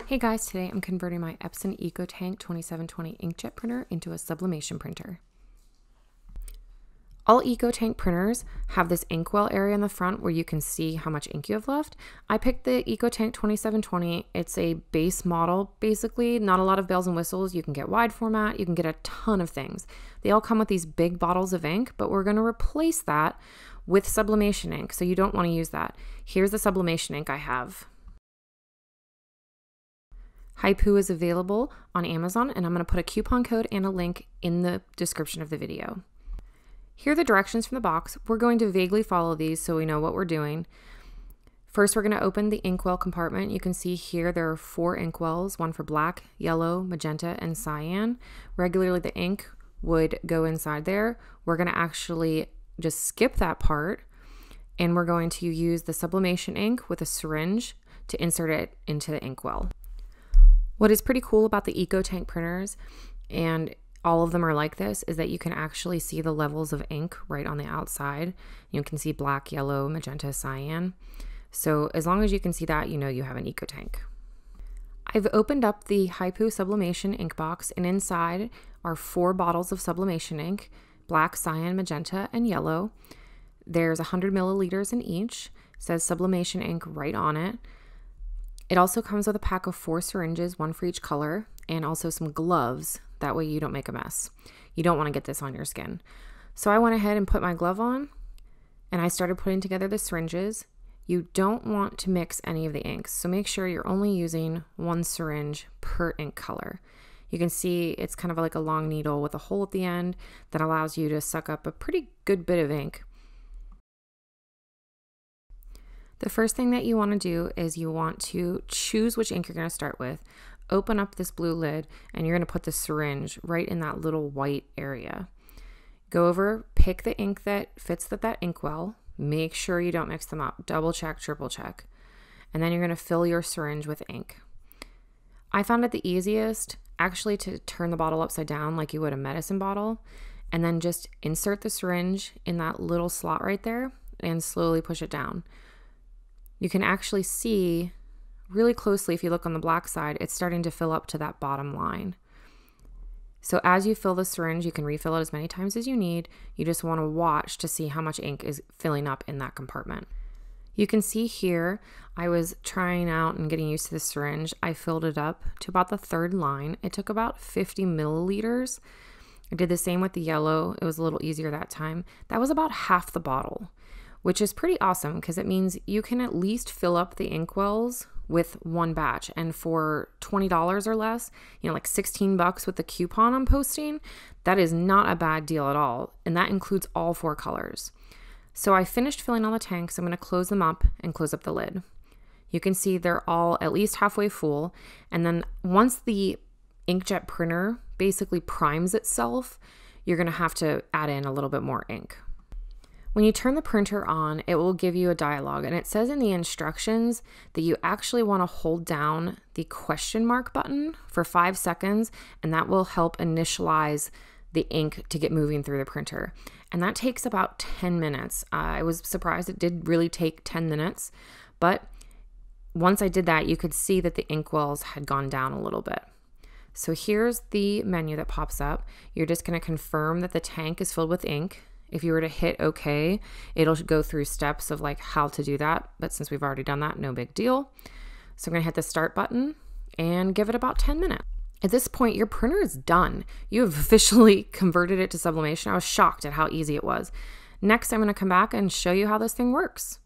Hey guys, today I'm converting my Epson EcoTank 2720 inkjet printer into a sublimation printer. All EcoTank printers have this inkwell area in the front where you can see how much ink you have left. I picked the EcoTank 2720. It's a base model, basically, not a lot of bells and whistles. You can get wide format, you can get a ton of things. They all come with these big bottles of ink, but we're going to replace that with sublimation ink, so you don't want to use that. Here's the sublimation ink I have. Haipu is available on Amazon, and I'm going to put a coupon code and a link in the description of the video. Here are the directions from the box. We're going to vaguely follow these so we know what we're doing. First, we're going to open the inkwell compartment. You can see here there are 4 inkwells, one for black, yellow, magenta, and cyan. Regularly, the ink would go inside there. We're going to actually just skip that part, and we're going to use the sublimation ink with a syringe to insert it into the inkwell. What is pretty cool about the EcoTank printers, and all of them are like this, is that you can actually see the levels of ink right on the outside. You can see black, yellow, magenta, cyan. So as long as you can see that, you know you have an EcoTank. I've opened up the Haipu sublimation ink box, and inside are 4 bottles of sublimation ink, black, cyan, magenta, and yellow. There's 100 milliliters in each. It says sublimation ink right on it. It also comes with a pack of 4 syringes, 1 for each color, and also some gloves. That way you don't make a mess. You don't want to get this on your skin. So I went ahead and put my glove on, and I started putting together the syringes. You don't want to mix any of the inks, so make sure you're only using 1 syringe per ink color. You can see it's kind of like a long needle with a hole at the end that allows you to suck up a pretty good bit of ink. The first thing that you want to do is you want to choose which ink you're going to start with. Open up this blue lid, and you're going to put the syringe right in that little white area. Go over, pick the ink that fits that inkwell. Make sure you don't mix them up. Double check, triple check. And then you're going to fill your syringe with ink. I found it the easiest actually to turn the bottle upside down like you would a medicine bottle, and then just insert the syringe in that little slot right there and slowly push it down. You can actually see really closely, if you look on the black side, it's starting to fill up to that bottom line. So as you fill the syringe, you can refill it as many times as you need. You just want to watch to see how much ink is filling up in that compartment. You can see here, I was trying out and getting used to the syringe. I filled it up to about the 3rd line. It took about 50 milliliters. I did the same with the yellow. It was a little easier that time. That was about half the bottle, which is pretty awesome because it means you can at least fill up the inkwells with 1 batch. And for $20 or less, you know, like 16 bucks with the coupon I'm posting, that is not a bad deal at all. And that includes all 4 colors. So I finished filling all the tanks. I'm going to close them up and close up the lid. You can see they're all at least halfway full. And then once the inkjet printer basically primes itself, you're going to have to add in a little bit more ink. When you turn the printer on, it will give you a dialog, and it says in the instructions that you actually want to hold down the question mark button for 5 seconds, and that will help initialize the ink to get moving through the printer. And that takes about 10 minutes. I was surprised it did really take 10 minutes, but once I did that, you could see that the inkwells had gone down a little bit. So here's the menu that pops up. You're just going to confirm that the tank is filled with ink. If you were to hit OK, it'll go through steps of like how to do that. But since we've already done that, no big deal. So I'm going to hit the start button and give it about 10 minutes. At this point, your printer is done. You have officially converted it to sublimation. I was shocked at how easy it was. Next, I'm going to come back and show you how this thing works.